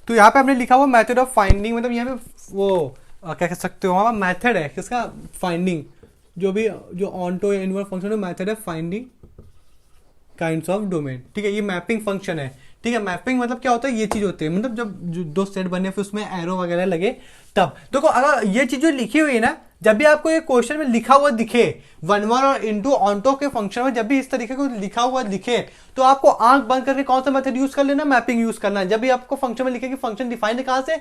तो यहाँ पे हमने लिखा हुआ मेथड ऑफ फाइंडिंग, मतलब यहाँ पे वो क्या कह सकते हो हमारा मेथड है किसका, फाइंडिंग, जो ऑनटो इनवर्स फंक्शन मेथड है फाइंडिंग काइंड्स ऑफ डोमेन। ठीक है, ये मैपिंग फंक्शन है। ठीक है, मैपिंग मतलब क्या होता है, ये चीज होती है, मतलब जब दो सेट बने फिर उसमें एरो वगैरह लगे तब। देखो अगर ये चीज जो लिखी हुई है ना, जब भी आपको ये क्वेश्चन में लिखा हुआ दिखे वन और इनटू ऑनटो के फंक्शन में, जब भी इस तरीके को लिखा हुआ दिखे तो आपको आंख बंद करके कौन सा मेथड यूज कर लेना, मैपिंग यूज करना है। जब भी आपको फंक्शन में लिखे कि फंक्शन डिफाइंड है कहां से,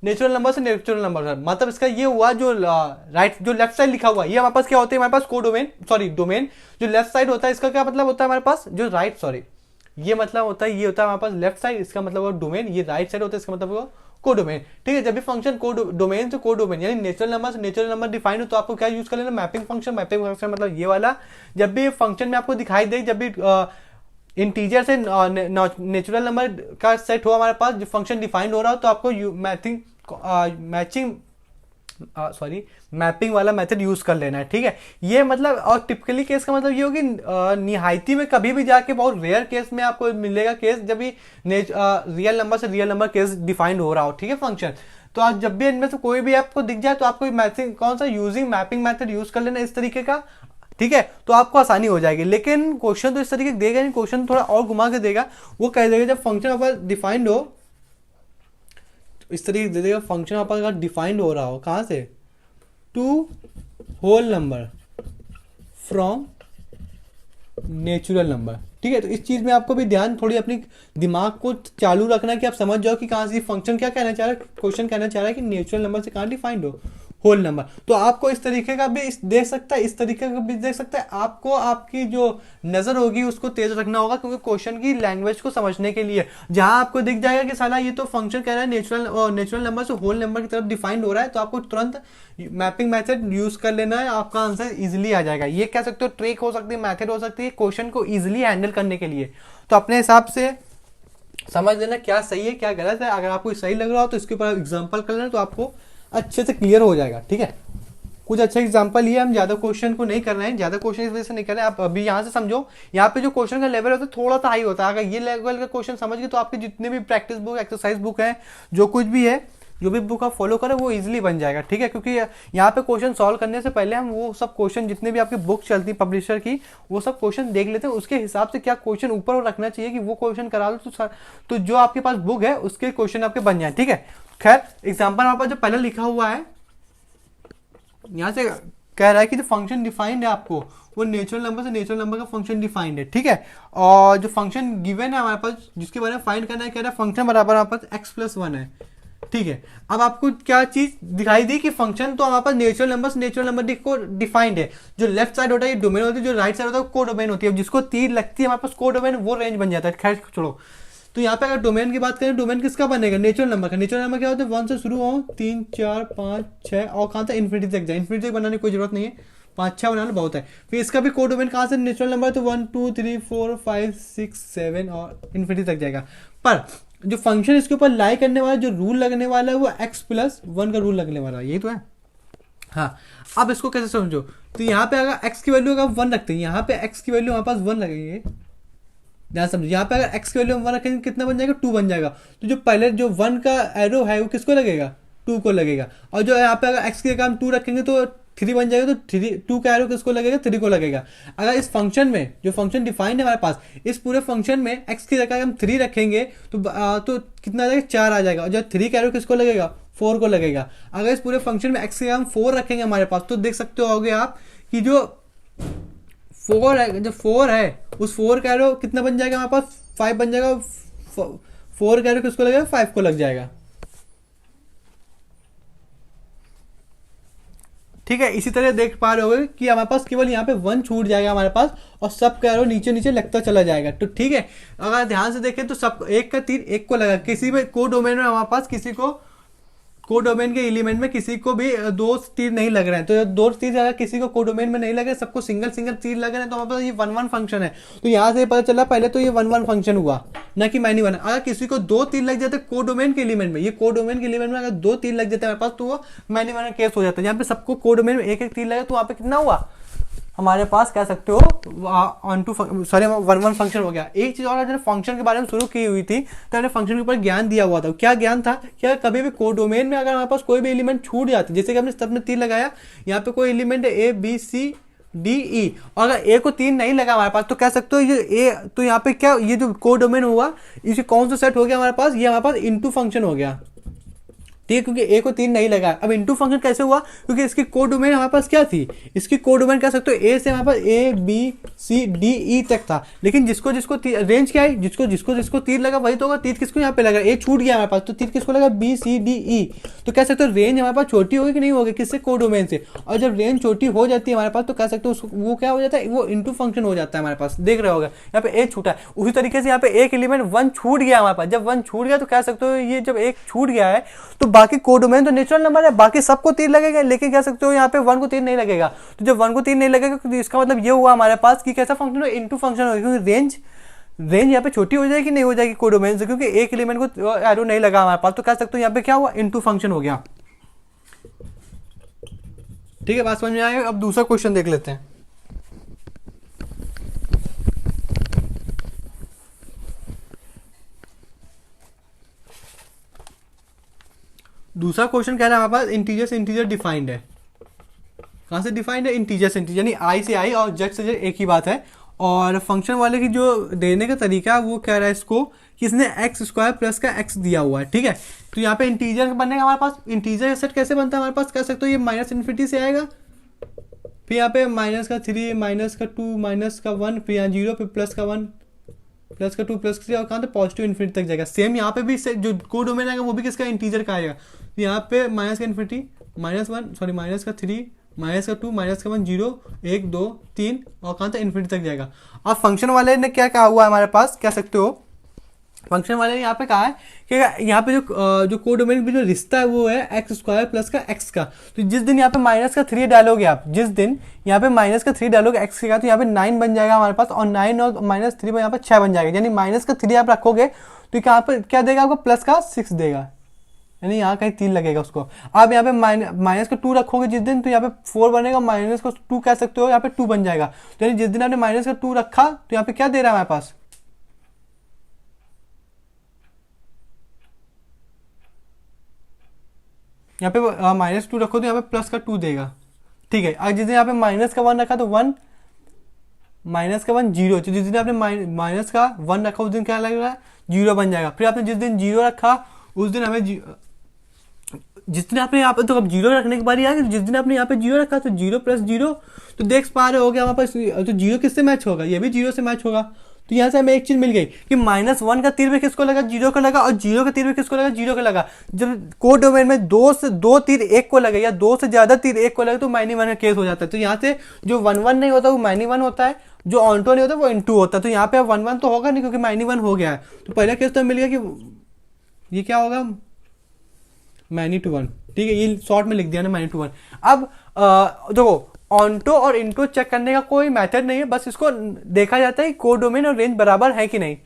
नेचुरल नंबर से नेचुरल नंबर से, मतलब इसका ये हुआ जो राइट जो लेफ्ट साइड लिखा हुआ है ये हमारे पास क्या होता है, हमारे पास कोडोमेन, सॉरी डोमेन। जो लेफ्ट साइड होता है इसका क्या मतलब होता है हमारे पास, जो राइट सॉरी ये मतलब होता है, ये होता है हमारे पास लेफ्ट साइड, इसका मतलब डोमेन, ये राइट साइड होता है इसका मतलब कोडोमेन। ठीक है, जब भी फंक्शन डोमेन से कोडोमेन यानी नेचुरल नंबर से नेचुरल नंबर डिफाइन हो तो आपको क्या यूज कर लेना, मैपिंग फंक्शन। मैपिंग फंक्शन मतलब ये वाला, जब भी फंक्शन में आपको दिखाई दे, जब भी इंटीजर से नेचुरल नंबर का सेट हो हमारे पास, जो फंक्शन डिफाइंड हो रहा हो तो आपको मैपिंग वाला मेथड यूज कर लेना है। ठीक है, ये मतलब, और टिपिकली केस का मतलब ये होगी निहायती में कभी भी जाके बहुत रेयर केस में आपको मिलेगा केस जब भी रियल नंबर से रियल नंबर केस डिफाइंड हो रहा हो। ठीक है, फंक्शन तो आप जब भी इनमें से कोई भी आपको दिख जाए तो आपको मैपिंग कौन सा यूजिंग मैपिंग मेथड यूज कर लेना इस तरीके का। ठीक है, तो आपको आसानी हो जाएगी। लेकिन क्वेश्चन तो इस तरीके देगा नहीं, क्वेश्चन थोड़ा और घुमा के देगा। वो कह देगा जब फंक्शन आपका डिफाइंड हो, इस तरीके दे देगा, फंक्शन आपका अगर डिफाइंड हो रहा हो कहां से, to whole number from natural number. ठीक है, तो इस चीज में आपको भी ध्यान, थोड़ी अपनी दिमाग को चालू रखना है कि आप समझ जाओ कि कहां से फंक्शन क्या कहना चाह रहा है, क्वेश्चन कहना चाह रहा है कि नेचुरल नंबर से कहां डिफाइंड हो, होल नंबर। तो आपको इस तरीके का भी देख सकता है, इस तरीके का भी देख सकता है। आपको आपकी जो नजर होगी उसको तेज रखना होगा, क्योंकि क्वेश्चन की लैंग्वेज को समझने के लिए जहां आपको दिख जाएगा कि साला ये तो फंक्शन कह रहा है नेचुरल नंबर से होल नंबर की तरफ डिफाइंड हो रहा है, तो आपको तुरंत मैपिंग मेथड यूज कर लेना है, आपका आंसर इजिली आ जाएगा। ये कह सकते हो ट्रिक हो सकती है, मेथड हो सकती है क्वेश्चन को इजिली हैंडल करने के लिए। तो अपने हिसाब से समझ लेना क्या सही है क्या गलत है। अगर आपको सही लग रहा हो तो इसके ऊपर एग्जाम्पल कर लेना, तो आपको अच्छे से क्लियर हो जाएगा। ठीक है, कुछ अच्छा एग्जांपल लिए, हम ज्यादा क्वेश्चन को नहीं कर रहे हैं, ज्यादा क्वेश्चन इस वजह से नहीं कर रहे हैं। आप अभी यहाँ से समझो, यहाँ पे जो क्वेश्चन का लेवल होता है थोड़ा सा हाई होता है। अगर ये लेवल का क्वेश्चन समझ गए तो आपके जितने भी प्रैक्टिस बुक, एक्सरसाइज बुक है, जो कुछ भी है, जो भी बुक आप फॉलो करें वो इजिली बन जाएगा। ठीक है, क्योंकि यहाँ पे क्वेश्चन सॉल्व करने से पहले हम वो सब क्वेश्चन जितने भी आपकी बुक चलती है पब्लिशर की, वो सब क्वेश्चन देख लेते हैं, उसके हिसाब से क्या क्वेश्चन ऊपर रखना चाहिए कि वो क्वेश्चन करा लो तो जो आपके पास बुक है उसके क्वेश्चन आपके बन जाए। ठीक है, खैर एग्जाम्पल हमारे पास जो पहले लिखा हुआ है, यहां से कह रहा है कि जो फंक्शन डिफाइंड है आपको वो नेचुरल नंबर से नेचुरल नंबर का फंक्शन डिफाइंड है। ठीक है, और जो फंक्शन गिवन है हमारे पास जिसके बारे में फाइंड करना है, कह रहा है फंक्शन बराबर हमारे पास x+1 है। ठीक है, अब आपको क्या चीज दिखाई दी कि फंक्शन तो हमारे पास नेचुरल नंबर से नेचुरल नंबर को डिफाइंड है। जो लेफ्ट साइड होता है ये डोमेन होती है, जो राइट साइड होता है को डोमेन होती है। जिसको तीर लगती है हमारे पास को डोमेन, वो रेंज बन जाता है। खैर छोड़ो, तो यहाँ पे अगर डोमेन की बात करें, डोमेन किसका बनेगा, नेचुरल नंबर का। नेचुरल नंबर क्या होता है, 1 से शुरू हो, 3 4 5 6 और कहाँ तक इन्फिनिटी तक जाए। इन्फिनिटी तक बनाने की कोई जरूरत नहीं है, 5 6 बनाना बहुत है। फिर इसका भी कोड डोमेन कहाँ से, नेचुरल नंबर, तो 1 2 3 4 5 6 7 और इन्फिनिटी तक जाएगा। पर जो फंक्शन इसके ऊपर लाई करने वाला, जो रूल लगने वाला है, वो x+1 का रूल लगने वाला है, यही तो है। हाँ, अब इसको कैसे समझो, तो यहाँ पे अगर x की वैल्यू अगर 1 रखते हैं, यहाँ पे x की वैल्यू हमारे पास 1 लगेंगे, ध्यान समझो। यहाँ पे अगर x की वैल्यू 1 रखेंगे कितना बन जाएगा, 2 बन जाएगा। तो जो पहले जो 1 का एरो है वो किसको लगेगा, 2 को लगेगा। और जो यहाँ पे अगर x की जगह हम 2 रखेंगे तो 3 बन जाएगा, तो 2 का एरो किसको लगेगा, 3 को लगेगा। अगर इस फंक्शन में जो फंक्शन डिफाइंड है हमारे पास, इस पूरे फंक्शन में x की जगह हम 3 रखेंगे तो कितना आ जाएगा, 4 आ जाएगा। और जो 3 का एरो किसको लगेगा, 4 को लगेगा। अगर इस पूरे फंक्शन में x की जगह हम 4 रखेंगे हमारे पास, तो देख सकते होगे आप कि जो 4 है, जो 4 है उस 4 का एरो कितना बन जाएगा हमारे पास, 5 बन जाएगा। 4 का एरो किसको लगेगा, 5 को लग जाएगा। ठीक है, इसी तरह देख पा रहे होगे कि हमारे पास केवल यहाँ पे 1 छूट जाएगा हमारे पास, और सब का एरो नीचे नीचे लगता चला जाएगा। तो ठीक है, अगर ध्यान से देखें तो सब एक का तीर एक को लगा। किसी भी को डोमेन में हमारे पास किसी को कोडोमेन के एलिमेंट में किसी को भी 2 तीर नहीं लग रहे हैं। तो 2 तीर अगर किसी को कोडोमेन में नहीं लगे, सबको सिंगल सिंगल तीर लग रहे हैं, तो हमारे पास ये 1 1 फंक्शन है। तो यहाँ से पता चला पहले तो ये 1 1 फंक्शन हुआ, ना कि मैनी 1। अगर किसी को 2 तीर लग जाते कोडोमेन के एलिमेंट में, ये कोडोमेन के एलिमेंट में अगर 2 तीर लग जाते हैं हमारे पास, तो वो मैनी 1 केस हो जाता है। यहाँ पे सबको कोडोमेन में एक एक तीर लगे, तो वहाँ पे कितना हुआ, हमारे पास कह सकते हो onto sorry one one function हो गया। एक चीज और मैंने फंक्शन के बारे में शुरू की हुई थी, तो मैंने फंक्शन के ऊपर ज्ञान दिया हुआ था। क्या ज्ञान था? क्या कभी भी कोडोमेन में अगर हमारे पास कोई भी एलिमेंट छूट जाती है, जैसे कि हमने सब में तीर लगाया, यहाँ पे कोई एलिमेंट है ए बी सी डी ई, और अगर ए को 3 नहीं लगा हमारे पास, तो कह सकते हो ये ए, तो यहाँ पे क्या ये जो कोडोमेन हुआ, इसे कौन सा सेट हो गया हमारे पास? ये हमारे पास इनटू फंक्शन हो गया, ठीक है, क्योंकि ए को 3 नहीं लगा। अब इनटू फंक्शन कैसे हुआ? क्योंकि इसकी कोड डोमेन हमारे पास क्या थी? इसकी कोड डोमेन कह सकते हो ए से हमारे पास ए बी सी डी ई तक था, लेकिन जिसको जिसको रेंज क्या है, जिसको जिसको जिसको तीर लगा वही तो होगा। तीर किसको यहाँ पे लगा? ए छूट गया हमारे पास, तो तीर किसको लगा? B C D E. तो कह सकते हो रेंज हमारे पास छोटी होगी कि नहीं होगी? किससे? कोड डोमेन से। और जब रेंज छोटी हो जाती है हमारे पास, तो कह सकते हो वो क्या हो जाता है? वो इंटू फंक्शन हो जाता है हमारे पास। देख रहे होगा यहाँ पे ए छूटा है, उसी तरीके से यहाँ पे एक एलिमेंट 1 छूट गया हमारे पास। जब 1 छूट गया तो कह सकते हो ये जब एक छूट गया है, तो बाकी कोड डोमेन तो नेचुरल नंबर है, बाकी सबको तीर लगेगा, लेकिन कह सकते हो यहाँ पे 1 को तीर नहीं लगेगा। तो जब 1 को तीर नहीं लगेगा, तो इसका मतलब ये हुआ हमारे पास कि कैसा फंक्शन हो? इनटू फंक्शन हो, क्योंकि रेंज यहाँ पे छोटी हो जाएगी, नहीं हो जाएगी कोड डोमेन से, क्योंकि एक एलिमेंट को एरो नहीं लगा हमारे पास। तो कह सकते हो यहाँ पे क्या हुआ? इनटू फंक्शन हो गया। ठीक है, बात समझ में आएगा। अब दूसरा क्वेश्चन देख लेते हैं। दूसरा क्वेश्चन कह रहा है हमारे पास इंटीजर से इंटीजर डिफाइंड है। कहाँ से डिफाइंड है? इंटीजर से इंटीजर, यानी आई से आई और जेड से जेड एक ही बात है। और फंक्शन वाले की जो देने का तरीका है वो कह रहा है इसको कि इसने एक्स स्क्वायर प्लस का एक्स दिया हुआ है, ठीक है। तो यहाँ पे इंटीजर बनेगा हमारे पास। इंटीजर सेट कैसे बनता है हमारे पास? कह सकते हो ये माइनस इन्फिनिटी से आएगा, फिर यहाँ पे -3 -2 -1, फिर यहाँ 0, फिर +1 +2 +3, और कहाँ तो पॉजिटिव इन्फिनिटी तक जाएगा। सेम यहाँ पे भी जो कोड डोमेन आएगा वो भी किसका? इंटीजर का आएगा। तो यहाँ पे -का इन्फिनिटी -1 सॉरी -3 -2 -1 0 1 2 3, और कहाँ तक? इन्फिनिटी तक जाएगा। और फंक्शन वाले ने क्या कहा हुआ है हमारे पास? कह सकते हो फंक्शन वाले ने यहाँ पे कहा है कि यहाँ पे जो कोड डोमेन में जो रिश्ता है वो है एक्स स्क्वायर प्लस का एक्स का। तो जिस दिन यहाँ पे -3 डालोगे आप, जिस दिन यहाँ पे -3 डालोगे एक्स का, तो यहाँ पे 9 बन जाएगा हमारे पास, और 9 और -3 में यहाँ पे 6 बन जाएगा। यानी -3 आप रखोगे तो यहाँ पे क्या देगा आपको? +6 देगा, यानी यहाँ कहीं 3 लगेगा उसको। आप यहाँ पे -2 रखोगे जिस दिन, तो यहाँ पे 4 बनेगा, -2 कह सकते हो यहाँ पे 2 बन जाएगा। तो यानी जिस दिन आपने -2 रखा, तो यहाँ पे क्या दे रहा है हमारे पास? यहाँ पे -2 रखो तो यहाँ पे +2 देगा, ठीक है। और जिस दिन यहाँ पे -1 रखा तो 1 -1 0, तो जिस दिन आपने -1 रखा उस दिन क्या लगेगा? 0 बन जाएगा। फिर आपने जिस दिन 0 रखा उस दिन हमें जिस दिन आपने यहाँ पे, तो अब 0 रखने की बारी आ गई, जिस दिन आपने यहाँ पे 0 रखा तो 0 + 0, तो देख पा रहे हो गया हमारे पास। तो 0 किससे मैच होगा? ये भी 0 से मैच होगा। तो यहाँ से हमें एक चीज मिल गई कि -1 का तीर भी किसको लगा? 0 को लगा, और 0 का तीर भी किसको लगा? 0 को लगा। जब कोड डोमेन में 2 तीर 1 को लगे, या 2 से ज्यादा तीर 1 को लगे, तो -1 का केस हो जाता है। तो यहाँ से जो 1 नहीं होता वो -1 होता है, जो ऑनटो नहीं होता वो इनटू होता है। तो यहाँ पे 1 तो होगा नहीं, क्योंकि -1 हो गया है। तो पहला केस तो मिल गया कि ये क्या होगा? -1, ठीक है, ये शॉर्ट में लिख दिया ना -1। अब देखो, ऑनटो और इनटो चेक करने का कोई मेथड नहीं है, बस इसको देखा जाता है कि कोड डोमेन और रेंज बराबर है कि नहीं,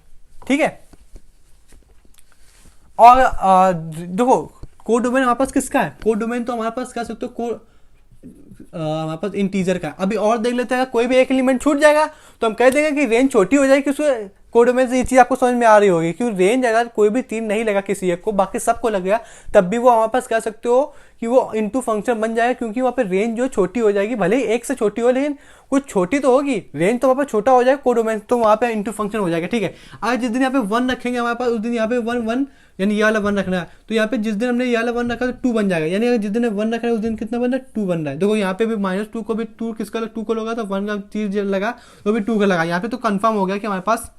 ठीक है। और देखो कोड डोमेन हमारे पास किसका है? कोड डोमेन तो हमारे पास कह सकते हो हमारे पास इंटीजर का। अभी और देख लेते हैं, कोई भी एक एलिमेंट छूट जाएगा तो हम कह देंगे कि रेंज छोटी हो जाएगी। उसको कोड डोमेन से ये चीज आपको समझ में आ रही होगी, क्योंकि रेंज अगर कोई भी 3 नहीं लगा किसी एक को, बाकी सबको लगेगा, तब भी वो हमारे पास कह सकते हो कि वो इनटू फंक्शन बन जाएगा, क्योंकि वहाँ पे रेंज जो छोटी हो जाएगी, भले ही 1 से छोटी हो, लेकिन कुछ छोटी तो होगी, रेंज तो वहाँ पे छोटा हो जाएगा कोड डोमेन, तो वहाँ पे इनटू फंक्शन हो जाएगा, ठीक है। आज जिस दिन यहाँ पे 1 रखेंगे हमारे पास, उस दिन यहाँ पे 1 यानी ये वाला 1 रखना है। तो यहाँ पे जिस दिन हमने ये वाला 1 रखा तो 2 बन जाएगा, यानी अगर जिस दिन 1 रखा है उस दिन कितना बन रहा है? 2 बन रहा है। देखो यहाँ पे भी -2 को भी 2 किसका 2 को लगा, तो 1 का तीर लगा तो भी 2 का लगा। यहाँ पे तो कंफर्म हो गया कि हमारे पास,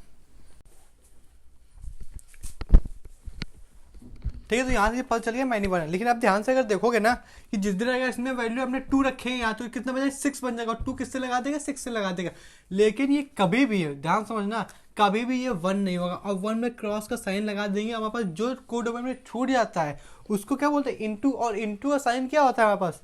ठीक है। तो यहाँ से पता चल गया -1। लेकिन आप ध्यान से अगर देखोगे ना कि जिस दिन अगर इसमें वैल्यू हमने 2 रखे हैं यहाँ, तो कितना बन जाएगा? 6 बन जाएगा। 2 किससे लगा देगा? 6 से लगा देगा। लेकिन ये कभी भी है, ध्यान समझना, कभी भी ये 1 नहीं होगा। और 1 में क्रॉस का साइन लगा देंगे, हमारे पास जो कोड डोमेन में छूट जाता है उसको क्या बोलते हैं? इनटू। और इनटू का साइन क्या होता है हमारे पास?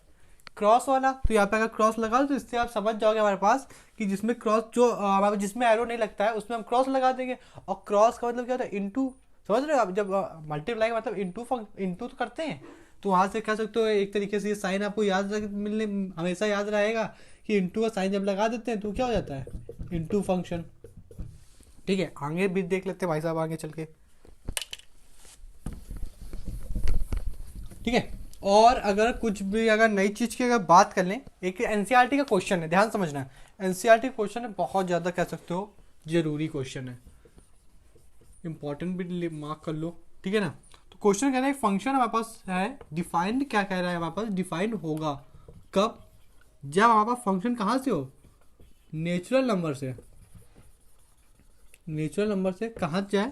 क्रॉस वाला। तो यहाँ पे अगर क्रॉस लगा तो इससे आप समझ जाओगे हमारे पास कि जिसमें क्रॉस, जो हमारे जिसमें एरो नहीं लगता है उसमें हम क्रॉस लगा देंगे। और क्रॉस का मतलब क्या होता है? इनटू। समझ रहे हो आप? जब मल्टीप्लाई मतलब इनटू तो करते हैं, तो वहां से कह सकते हो एक तरीके से ये साइन आपको याद मिलने हमेशा याद रहेगा कि इंटू का साइन जब लगा देते हैं तो क्या हो जाता है, इंटू फंक्शन। ठीक है, आगे भी देख लेते हैं भाई साहब आगे चल के। ठीक है, और अगर कुछ भी अगर नई चीज़ की अगर बात कर लें, एक एनसीईआरटी का क्वेश्चन है, ध्यान समझना, एनसीईआरटी क्वेश्चन है, बहुत ज़्यादा कह सकते हो जरूरी क्वेश्चन है, इंपॉर्टेंट भी मार्क कर लो। ठीक है ना, तो क्वेश्चन कहना है फंक्शन हमारे पास है डिफाइंड, क्या कह रहा है हमारे पास, डिफाइंड होगा कब, जब हमारे पास फंक्शन कहाँ से हो, नेचुरल नंबर से, नेचुरल नंबर से कहाँ जाए,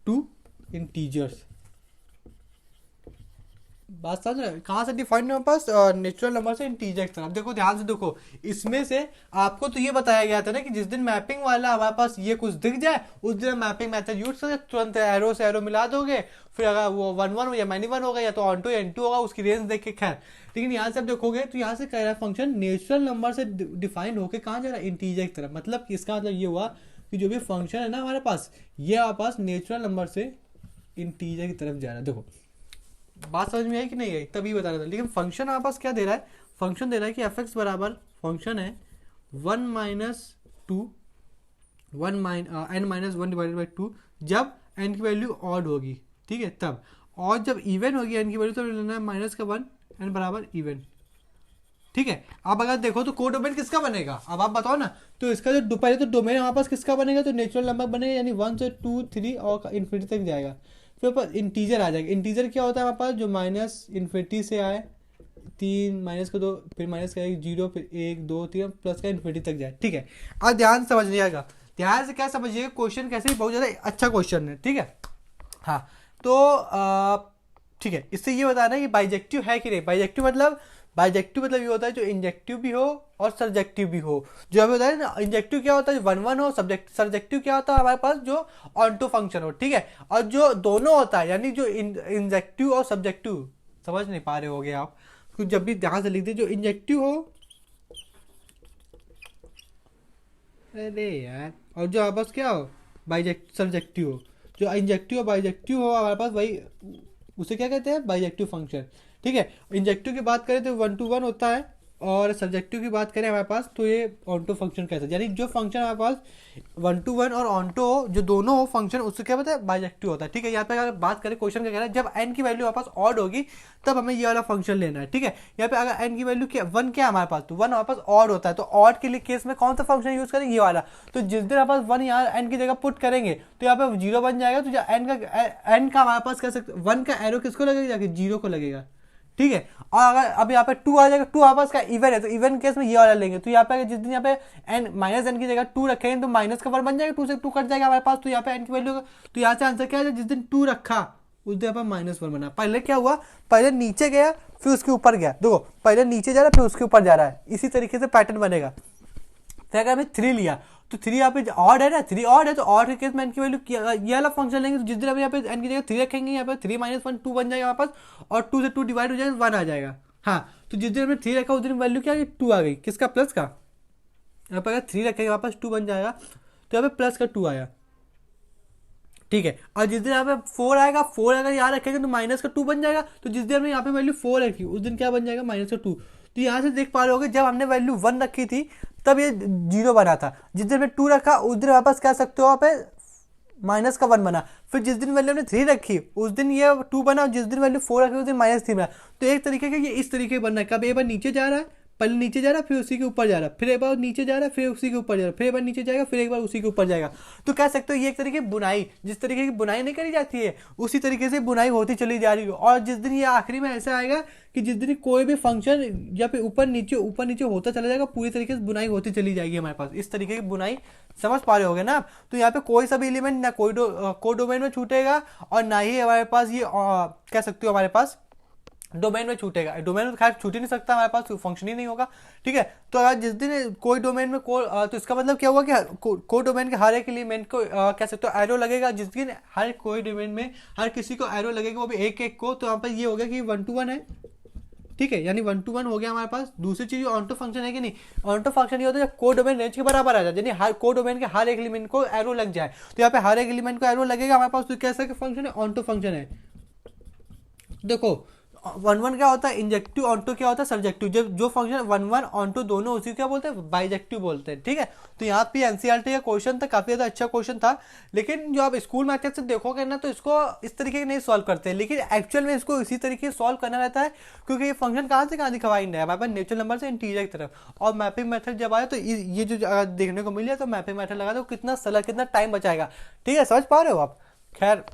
टू इंटीजर्स। बात समझ रहे हैं? कहाँ से डिफाइंड है हमारे पास, नेचुरल नंबर से इंटीजर की तरफ। देखो ध्यान से देखो, इसमें से आपको तो ये बताया गया था ना कि जिस दिन मैपिंग वाला हमारे पास ये कुछ दिख जाए उस दिन मैपिंग मेथड यूज करके तुरंत एरो से एरो मिला दोगे, फिर अगर वो 1 1 या -1 होगा या तो ऑन टू एन टू होगा, उसकी रेंज देख के खैर। लेकिन यहाँ से आप देखोगे तो यहाँ से कह रहा है फंक्शन नेचुरल नंबर से डिफाइंड होकर कहाँ जा रहा है, इंटीजर की तरफ। मतलब इसका मतलब ये हुआ कि जो भी फंक्शन है ना हमारे पास, ये हमारे पास नेचुरल नंबर से इंटीजर की तरफ जा रहा है। देखो बात समझ में आई कि नहीं आई, तभी बता रहा था। लेकिन फंक्शन हमारे पास क्या दे रहा है, फंक्शन दे रहा है कि एफ एक्स बराबर फंक्शन है 1 - 2 n-1 डिवाइडेड बाई 2, जब n की वैल्यू ऑड होगी। ठीक है, तब, और जब इवन होगी n की वैल्यू तो लेना है -1 n बराबर इवन। ठीक है, अब अगर देखो तो कोडोमेन किसका बनेगा, अब आप बताओ ना। तो इसका जो पहले तो डोमेन हमारे पास किसका बनेगा, तो नेचुरल नंबर बनेगा, यानी 1 से 2 3 और इन्फिनिटी तक जाएगा। फिर ऊपर इंटीजर आ जाएगा। इंटीजर क्या होता है हमारे पास, जो माइनस इन्फिनिटी से आए, 3 माइनस का 2 फिर माइनस का 1 0 फिर 1 2 3 प्लस का इन्फिनिटी तक जाए। ठीक है, अब ध्यान समझिएगा, ध्यान से क्या समझिएगा, क्वेश्चन कैसे बहुत ज़्यादा अच्छा क्वेश्चन है। ठीक है, हाँ तो ठीक है, इससे ये बताना है कि बाइजेक्टिव है कि नहीं। बाइजेक्टिव मतलब ये होता है जो इंजेक्टिव भी हो और सब्जेक्टिव भी हो। जो अभी होता है ना, इंजेक्टिव क्या होता है 1 1 हो, सब्जेक्टिव क्या होता है हमारे पास जो ऑन टू फंक्शन हो। ठीक है, और जो दोनों होता है यानी जो इंजेक्टिव और सब्जेक्टिव, समझ नहीं पा रहे होगे आप, तो जब भी ध्यान से लिख दे, जो इंजेक्टिव हो, अरे यार, और जो हमारे पास क्या हो सब्जेक्टिव हो, जो इंजेक्टिव और बाइजेक्टिव हो हमारे पास, वही उसे क्या कहते हैं, बाइजेक्टिव फंक्शन। ठीक है, इंजेक्टिव की बात करें तो 1 to 1 होता है, और सब्जेक्टिव की बात करें हमारे पास तो ये ऑन टू फंक्शन कहते हैं। यानी जो फंक्शन हमारे पास 1 to 1 और ऑन टू हो, जो दोनों हो फंक्शन, उससे क्या होता है, बाइजेक्टिव होता है। ठीक है, यहाँ पे अगर बात करें क्वेश्चन क्या कह रहा है, जब n की वैल्यू हमारे पास ऑड होगी तब हमें ये वाला फंक्शन लेना है। ठीक है, यहाँ पे अगर n की वैल्यू क्या 1 क्या हमारे पास, तो 1 हमारे पास ऑड होता है, तो ऑड के लिए केस में कौन सा फंक्शन यूज करेंगे, ये वाला। तो जिस दिन हमारे पास 1 यहाँ n की जगह पुट करेंगे तो यहाँ पे 0 बन जाएगा, तो n का हमारे पास कह सकते 1 का एरो किसको लगेगा, जाके 0 को लगेगा। ठीक है, और अगर अब यहाँ पे 2 आ जाएगा, 2 आपस का इवन है, तो इवन केस में ये वाला लेंगे। तो यहाँ पे जिस दिन यहाँ पे n की जगह 2 रखेंगे तो माइनस का 1 बन जाएगा, 2 से 2 कट जाएगा हमारे पास, तो यहाँ पे n की वैल्यू, तो यहाँ से आंसर क्या है, जिस दिन 2 रखा उस दिन यहाँ पे -1 बना। पहले क्या हुआ, पहले नीचे गया फिर उसके ऊपर गया, देखो पहले नीचे जा रहा है फिर उसके ऊपर जा रहा है, इसी तरीके से पैटर्न बनेगा। तो अगर हमें 3 लिया तो 3 यहाँ पे ऑड है ना, 3 ऑड है, तो ऑड के केस में n की वैल्यू ये वाला फंक्शन लेंगे, तो जिस दिन हम यहाँ पे n की जगह 3 रखेंगे, यहाँ पे 3 - 1 2 बन जाएगा हमारे पास, और 2 से 2 डिवाइड हो जाएगा 1 आ जाएगा। हाँ, तो जिस दिन हमने 3 रखा उस दिन वैल्यू क्या है, 2 आ गई, किसका, प्लस का। यहाँ पर अगर 3 रखेंगे हमारे पास 2 बन जाएगा, तो यहाँ पे प्लस का 2 आया। ठीक है, और जिस दिन यहाँ पे 4 आएगा, 4 अगर यहाँ रखेंगे तो माइनस का 2 बन जाएगा, तो जिस दिन हमने यहाँ पे वैल्यू 4 रखी उस दिन क्या बन जाएगा, -2। तो यहाँ से देख पा रहे होगे, जब हमने वैल्यू 1 रखी थी तब ये 0 बना था, जिस दिन हमने 2 रखा उस दिन वापस कह सकते हो यहाँ पे -1 बना। फिर जिस दिन वैल्यू हमने 3 रखी उस दिन ये 2 बना, और जिस दिन वैल्यू 4 रखी उस दिन -3 बना। तो एक तरीके का ये इस तरीके बनना है, कब एक बार नीचे जा रहा है, पहले नीचे जा रहा है फिर उसी के ऊपर जा रहा है, फिर एक बार नीचे जा रहा है फिर उसी के ऊपर जा रहा है, फिर एक बार नीचे जाएगा फिर एक बार उसी के ऊपर जाएगा। तो कह सकते हो ये एक तरीके की बुनाई, जिस तरीके की बुनाई नहीं करी जाती है उसी तरीके से बुनाई होती चली जा रही है। और जिस दिन ये आखिरी में ऐसा आएगा कि जिस दिन कोई भी फंक्शन या फिर ऊपर नीचे होता चला जाएगा, पूरी तरीके से बुनाई होती चली जाएगी हमारे पास। इस तरीके की बुनाई समझ पा रहे होगे ना आप। तो यहाँ पे कोई सा भी एलिमेंट ना कोई डोमेन में छूटेगा, और ना ही हमारे पास ये कह सकते हो हमारे पास डोमेन में छूटेगा। डोमेन में खैर छूट ही नहीं सकता, हमारे पास फंक्शन ही नहीं होगा। ठीक है, तो अगर जिस दिन कोई डोमेन में तो इसका मतलब क्या हुआ कि कोई डोमेन के हर एक एलिमेंट को कह सकते हो एरो लगेगा। जिस दिन हर कोई डोमेन में हर किसी को एरो लगेगा, वो भी एक एक को, तो यहाँ पर ये हो गया कि 1 to 1 है। ठीक है, यानी 1 to 1 हो गया हमारे पास। दूसरी चीज ऑन टू फंक्शन है कि नहीं, ऑन टू फंक्शन ये होता है जब कोई डोमेन रेंज के बराबर आ जाए, यानी हर कोई डोमेन के हर एक एलिमेंट को एरो लग जाए। तो यहाँ पे हर एक एलिमेंट को एरो लगेगा हमारे पास, तो कैसा फंक्शन है, ऑन टू फंक्शन है। देखो वन वन क्या होता है इंजेक्टिव, ऑनटू क्या होता है सब्जेक्टिव। जब जो फंक्शन वन वन ऑनटू दोनों उसी को क्या बोलते हैं बाइजेक्टिव बोलते हैं, ठीक है। तो यहाँ पे एनसीईआरटी का क्वेश्चन था, काफी ज्यादा अच्छा क्वेश्चन था, लेकिन जो आप स्कूल मैथड से देखोगे ना तो इसको इस तरीके से नहीं सॉल्व करते, लेकिन एक्चुअल में इसको इसी तरीके से सॉल्व करना रहता है, क्योंकि ये फंक्शन कहाँ से कहाँ डिफाइंड है हमारे पास नेचुरल नंबर से इंटीजर की तरफ। और मैपिंग मेथड जब आया तो ये जो देखने को मिला तो मैपिंग मेथड लगा तो कितना सरल, कितना टाइम बचाएगा, ठीक है, समझ पा रहे हो आप। खैर,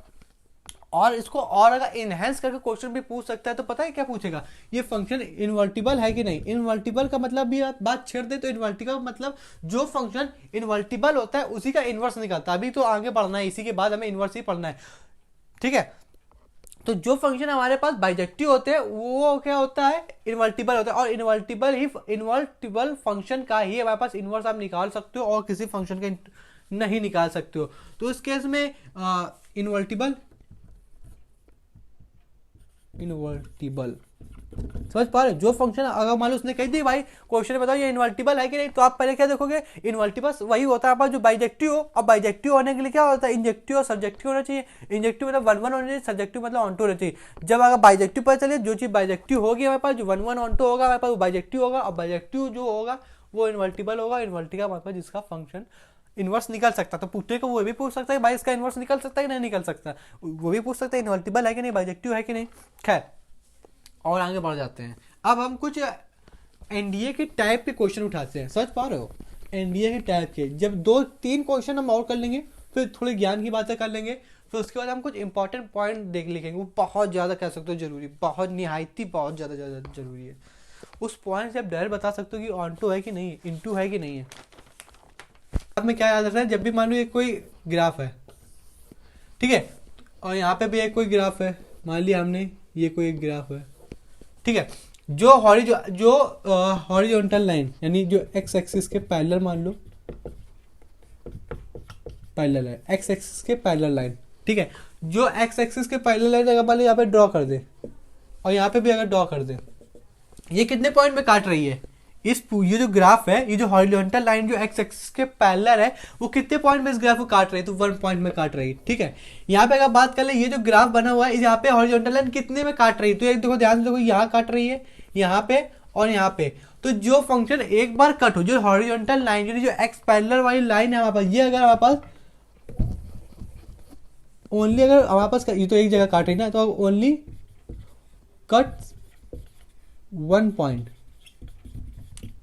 और इसको और अगर इनहेंस करके क्वेश्चन भी पूछ सकता है तो पता है क्या पूछेगा, ये फंक्शन इनवर्टिबल है कि नहीं। इनवर्टिबल का मतलब भी आप बात छेड़ दे तो इनवर्टिबल का मतलब जो फंक्शन इनवर्टिबल होता है उसी का इनवर्स निकलता है। अभी तो आगे बढ़ना है, इसी के बाद हमें इनवर्स ही पढ़ना है, ठीक है। तो जो फंक्शन हमारे पास बाइजेक्टिव होते हैं वो क्या होता है इनवर्टिबल होता है, और इनवर्टिबल फंक्शन का ही हमारे पास इनवर्स आप निकाल सकते हो और किसी फंक्शन का नहीं निकाल सकते हो। तो इस केस में इनवर्टिबल समझ पा रहे हो। जो फंक्शन अगर मान लो उसने कह दी भाई क्वेश्चन बताओ ये इनवर्टिबल है कि नहीं, तो आप पहले क्या देखोगे इनवर्टिबल वही होता है आपका जो बाइजेक्टिव हो, और बाइजेक्टिव होने के लिए क्या होता है इंजेक्टिव और सब्जेक्टिव होना चाहिए। इंजेक्टिव मतलब वन वन होना चाहिए, सब्जेक्टिव मतलब ऑन टू होना चाहिए। जब अगर बाइजेक्टिव पता चले जो चीज बाइजेक्टिव होगी हमारे पास, जो वन वन ऑन टू होगा हमारे पास वो बाइजेक्टिव होगा, और बाइजेक्टिव जो होगा वो इनवर्टिबल होगा। इनवर्टिबल हमारे पास जिसका फंक्शन इनवर्स निकल सकता, तो पूछने को वो भी पूछ सकता है भाई इसका इनवर्स निकल सकता है कि नहीं निकल सकता, वो भी पूछ सकता है इनवर्टिबल है कि नहीं, बाइजेक्टिव है कि नहीं। खैर, और आगे बढ़ जाते हैं। अब हम कुछ एनडीए के टाइप के क्वेश्चन उठाते हैं, समझ पा रहे हो एनडीए के टाइप के। जब दो तीन क्वेश्चन हम और कर लेंगे, फिर थोड़े ज्ञान की बातें कर लेंगे, फिर उसके बाद हम कुछ इंपॉर्टेंट पॉइंट देख लिखेंगे, वो बहुत ज़्यादा कह सकते हो जरूरी, बहुत निहायती बहुत ज़्यादा जरूरी है। उस पॉइंट से आप डायरेक्ट बता सकते हो कि ऑन टू है कि नहीं, इन टू है कि नहीं है। अब में क्या याद रखना है, जब भी मान लो एक कोई ग्राफ है, ठीक है, और यहाँ पे भी एक कोई ग्राफ है, मान लिया हमने ये कोई एक ग्राफ है, ठीक है, जो हॉरिजॉन्टल लाइन यानी जो एक्स एक्सिस के पैरेलल मान लो पैरेलल है, एक्स एक्सिस के पैरेलल लाइन, ठीक है, जो एक्स एक्सिस के पैरेलल लाइन अगर मान लो यहाँ पे ड्रॉ कर दे और यहाँ पे भी अगर ड्रॉ कर दे, ये कितने पॉइंट में काट रही है, ये जो ग्राफ है, ये जो हॉरिजॉन्टल लाइन जो एक्स एक्सिस के पैरेलल है वो कितने पॉइंट में इस ग्राफ को काट रही है, तो 1 पॉइंट में काट रही है, ठीक है। यहाँ पे अगर बात कर ले ये जो ग्राफ बना हुआ है यहाँ पे हॉरिजॉन्टल लाइन कितने में काट रही है, तो एक देखो ध्यान से देखो, यहाँ काट रही है, यहाँ पे और यहाँ पे। तो जो फंक्शन एक बार कट हो, जो हॉरिजॉन्टल लाइन जो एक्स पैरेलल वाली लाइन है हमारे पास, ये अगर हमारे पास ओनली अगर हमारे पास ये तो एक जगह काट रही ना, तो ओनली कट 1 पॉइंट,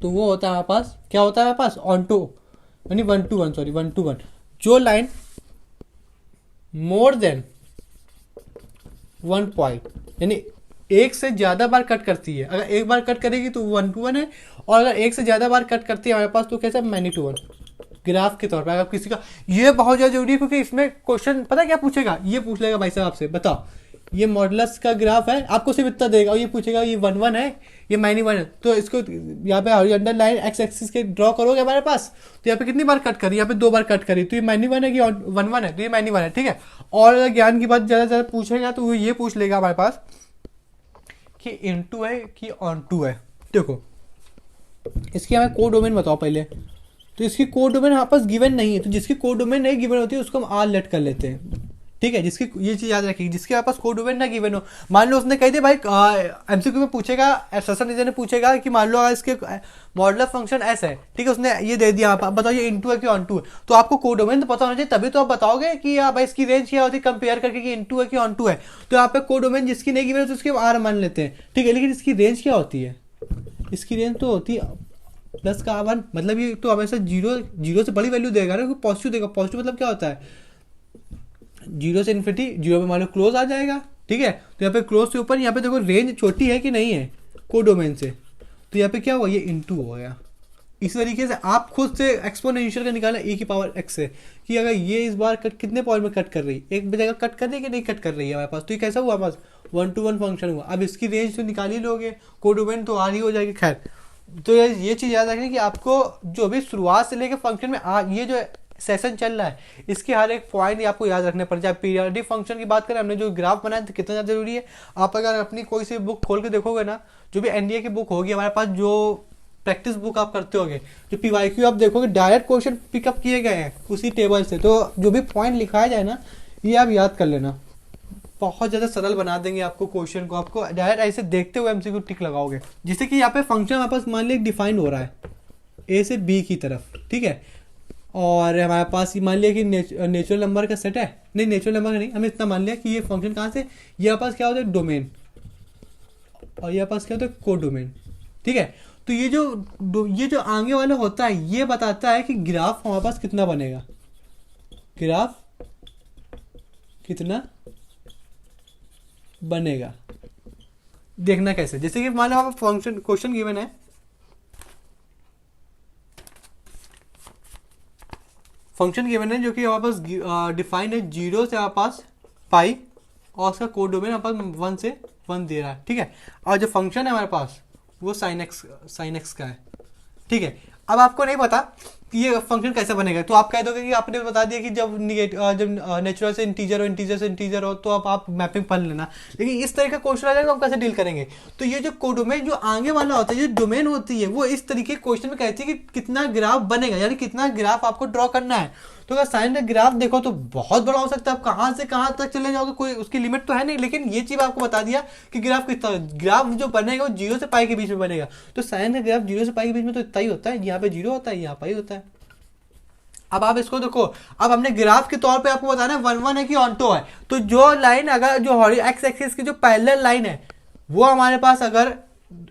तो वो होता है हमारे पास, क्या होता है हमारे पास ऑन टू, यानी 1 to 1, सॉरी 1 to 1। जो लाइन मोर देन 1 पॉइंट यानी एक से ज्यादा बार कट करती है, अगर एक बार कट करेगी तो 1 to 1 है, और अगर एक से ज्यादा बार कट करती है हमारे पास तो कैसे मैनी टू 1 ग्राफ के तौर पर। अगर किसी का ये बहुत ज्यादा जरूरी है, क्योंकि इसमें क्वेश्चन पता क्या पूछेगा, ये पूछ लेगा भाई साहब आपसे बताओ ये मॉडुलस का ग्राफ है, आपको सिर्फ इतना देगा, और ये पूछेगा ये 1 1 है, ये माइनी 1 है, तो इसको यहाँ पे हॉरिजॉन्टल लाइन एक्स एक्सिस के ड्रॉ करोगे हमारे पास, तो यहाँ पे कितनी बार कट करी, यहाँ पे 2 बार कट करी, तो ये माइनी 1 है कि 1 1 है, तो ये माइनी 1 है, ठीक है। और अगर ज्ञान की बात ज्यादा ज्यादा पूछेगा तो वो ये पूछ लेगा हमारे पास कि इनटू है कि ऑन टू है। देखो इसकी हमें कोड डोमेन बताओ पहले, तो इसकी कोड डोमेन हमारे पास गिवन नहीं है, तो जिसकी कोड डोमेन नहीं गिवन होती है उसको हम आर लेट कर लेते हैं, ठीक है। जिसकी ये चीज याद रखिए, जिसके पास कोड डोमेन ना गिवन हो, मान लो उसने कह दिया भाई एमसीक्यू में पूछेगा, एसएसएन ने पूछेगा कि मान लो अगर इसके मॉडुलर फंक्शन एस है, ठीक है, उसने ये दे दिया, आप बताओ ये इनटू है कि ऑन टू है, तो आपको कोड डोमेन तो पता होना चाहिए, तभी तो आप बताओगे कि भाई इसकी रेंज क्या होती है कंपेयर करके कि इनटू है कि ऑन टू है। तो यहाँ पे कोड डोमेन जिसकी नहीं गिवन है तो उसके आर मान लेते हैं, ठीक है, लेकिन इसकी रेंज क्या होती है, इसकी रेंज तो होती है प्लस का 1, मतलब ये तो हमेशा जीरो से बड़ी वैल्यू देगा ना, पॉजिटिव देगा। पॉजिटिव मतलब क्या होता है 0 से इन्फिनिटी, 0 पे मान लो क्लोज आ जाएगा, ठीक है, तो यहाँ पे क्लोज से ऊपर, यहाँ पे देखो रेंज छोटी है कि नहीं है कोड डोमेन से, तो यहाँ पे क्या हुआ ये इनटू हो गया। इस तरीके से आप खुद से एक्सपोनेंशियल का निकालना e की पावर x से, कि अगर ये इस बार कट कितने पॉइंट में कट कर रही है, एक जगह कट कर रही है कि नहीं कट कर रही है हमारे पास, तो ये कैसा हुआ हमारे पास 1 to 1 फंक्शन हुआ। अब इसकी रेंज तो निकाल ही लोगे, कोड डोमेन तो आ ही हो जाएगी। खैर, तो ये चीज़ याद रखनी कि आपको जो भी शुरुआत से लेकर फंक्शन में ये जो सेशन चल रहा है इसके हर एक पॉइंट आपको याद रखने पड़ जाए। पीरियोडिक फंक्शन की बात करें, हमने जो ग्राफ बनाया तो कितना ज़्यादा जरूरी है। आप अगर अपनी कोई सी बुक खोल के देखोगे ना, जो भी एनडीए की बुक होगी हमारे पास, जो प्रैक्टिस बुक आप करते होगे, जो पीवाईक्यू आप देखोगे डायरेक्ट क्वेश्चन पिकअप किए गए हैं उसी टेबल से, तो जो भी पॉइंट लिखाया जाए ना ये आप याद कर लेना, बहुत ज़्यादा सरल बना देंगे आपको क्वेश्चन को, आपको डायरेक्ट ऐसे देखते हुए एमसीक्यू टिक लगाओगे। जैसे कि यहाँ पे फंक्शन हमारे पास मान लिया डिफाइन हो रहा है ए से बी की तरफ, ठीक है, और हमारे पास मान लिया कि नेचुरल नंबर का सेट है, नहीं नेचुरल नंबर का नहीं, हमने इतना मान लिया कि ये फंक्शन कहाँ से, ये पास क्या होता है डोमेन, और ये पास क्या होता है को डोमेन, ठीक है। तो ये जो आगे वाला होता है ये बताता है कि ग्राफ हमारे पास कितना बनेगा, ग्राफ कितना बनेगा, देखना कैसे। जैसे कि मान लो आप फंक्शन क्वेश्चन गिवन है, फंक्शन गिवन है जो कि हमारे पास डिफाइन है 0 से हमारे पास पाई, और उसका कोड डोमेन हमारे पास 1 से 1 दे रहा है, ठीक है। और जो फंक्शन है हमारे पास वो साइन एक्स का है, ठीक है। अब आपको नहीं पता कि ये फंक्शन कैसे बनेगा, तो आप कह दोगे कि आपने बता दिया कि जब नेचुरल से इंटीजर हो, इंटीजर से इंटीजर हो, तो आप मैपिंग पढ़ लेना। लेकिन इस तरह का क्वेश्चन आ जाएगा तो हम कैसे डील करेंगे। तो ये जो कोडोमेन जो आगे वाला होता है, जो डोमेन होती है, वो इस तरीके के क्वेश्चन में कहती है कि कितना ग्राफ बनेगा, यानी कितना ग्राफ आपको ड्रॉ करना है। तो अगर साइन का ग्राफ देखो तो बहुत बड़ा हो सकता है, आप कहाँ से कहाँ तक चले जाओगे, कोई उसकी लिमिट तो है नहीं। लेकिन ये चीज आपको बता दिया कि ग्राफ कितना, ग्राफ जो बनेगा वो 0 से पाई के बीच में बनेगा। तो साइन का ग्राफ 0 से पाई के बीच में तो इतना ही होता है, यहाँ पे 0 होता है, यहाँ पाई होता है। अब आप इसको देखो, अब हमने ग्राफ के तौर पे आपको बताना है 1 1 है कि ऑन्टो है। तो जो लाइन अगर जो एक्स एक्सिस की जो पैरेलल लाइन है वो हमारे पास अगर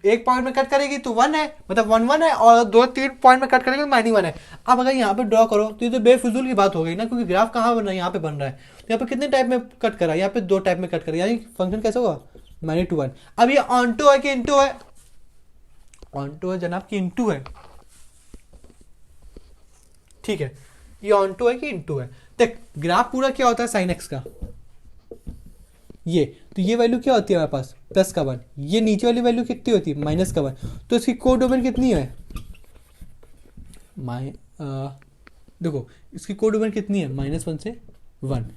एक पॉइंट में कट करेगी तो 1 है, मतलब 1 1 है, और 2 3 पॉइंट में कट करेगी तो -1 है। अब अगर यहाँ पे ड्रॉ करो तो ये तो बेफिजूल की बात हो गई ना, क्योंकि ग्राफ कहाँ बन रहा है, यहाँ पे बन रहा है। तो यहाँ पे कितने टाइप में कट करा, यहाँ पे 2 टाइप में कट करा, यानी फंक्शन कैसा होगा -1। अब ये ऑन्टो है कि इंटू है, ऑन्टो है जनाब कि इंटू है, ठीक है। ये ऑन्टो है कि इंटू है। देख ग्राफ पूरा क्या होता है साइन एक्स का, ये तो ये वैल्यू क्या होती है हमारे पास +1, ये नीचे वाली वैल्यू कितनी होती है -1। तो इसकी कोड डोमेन कितनी है, देखो इसकी कोड डोमेन कितनी है -1 से 1।